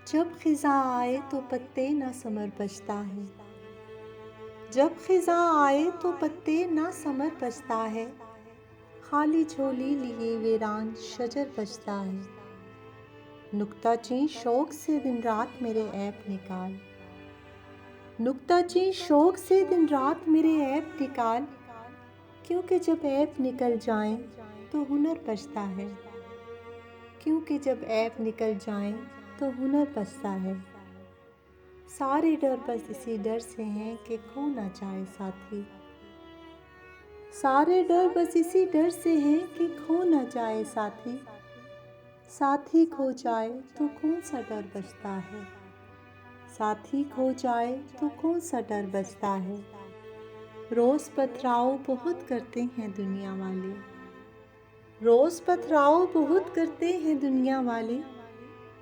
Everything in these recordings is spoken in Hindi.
जब खिज़ां आए तो पत्ते ना समर बचता है। जब खिज़ां आए तो पत्ते ना समर बचता है। खाली झोली लिए वीरान शजर बचता है। नुक्ताचीन शौक से दिन रात मेरे ऐप निकाल। नुक्ताचीन शौक से दिन रात मेरे ऐप निकाल। क्योंकि जब ऐप निकल जाएं तो हुनर बचता है। क्योंकि जब ऐप निकल जाएं तो हुनर बचता है। सारे डर बस इसी डर से हैं कि खो ना जाए साथी। सारे डर बस इसी डर से हैं कि खो ना जाए साथी। साथी खो जाए तो कौन सा डर बचता है। साथी खो जाए तो कौन सा डर बचता है। रोज़ पथराव बहुत करते हैं दुनिया वाले। रोज़ पथराव बहुत करते हैं दुनिया वाले।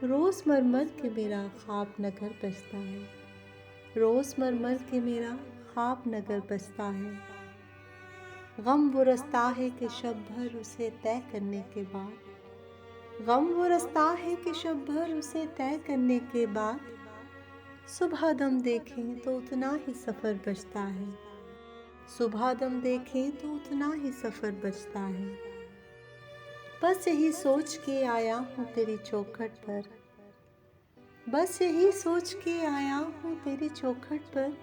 रोज़ मर के मेरा ख्वाब नगर बचता है। रोज़ मर के मेरा ख्वाब नगर बचता है। गम वो रास्ता है कि शब भर उसे तय करने के बाद। गम वो रास्ता है कि शब भर उसे तय करने के बाद। सुबह दम देखें तो उतना ही सफ़र बचता है। सुबह दम देखें तो उतना ही सफ़र बचता है। बस यही सोच के आया हूँ तेरी चौखट पर। बस यही सोच के आया हूँ तेरी चौखट पर।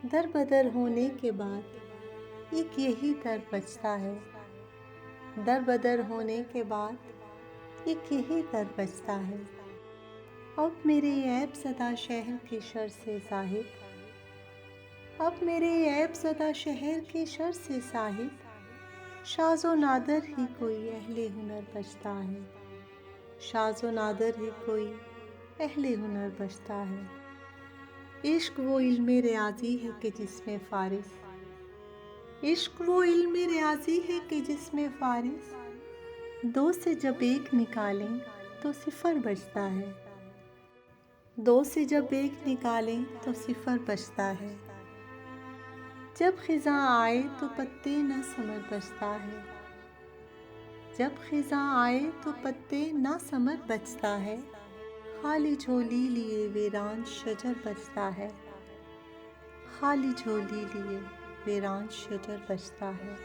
दर बदर होने के बाद एक यही दर बचता है। दर बदर होने के बाद एक यही दर बचता है। अब मेरे ऐब ज़दा शहर के शर से ज़ाहिद। अब मेरे ऐब ज़दा शहर के शर से ज़ाहिद। शाज़ो नादर ही कोई अहले हुनर बचता है। शाज़ो नादर ही कोई अहले हुनर बचता है। इश्क वो इल्मे रियाज़ी है कि जिसमें फ़ारिस। इश्क वो इल्मे रियाज़ी है कि जिसमें फ़ारिस। दो से जब एक निकालें तो सिफ़र बचता है। दो से जब एक निकालें तो सिफ़र बचता है। जब खिज़ां आए तो पत्ते न समर बचता है। जब खिज़ां आए तो पत्ते न समर बचता है। खाली झोली लिए वीरान शजर बचता है। खाली झोली लिए वीरान शजर बचता है।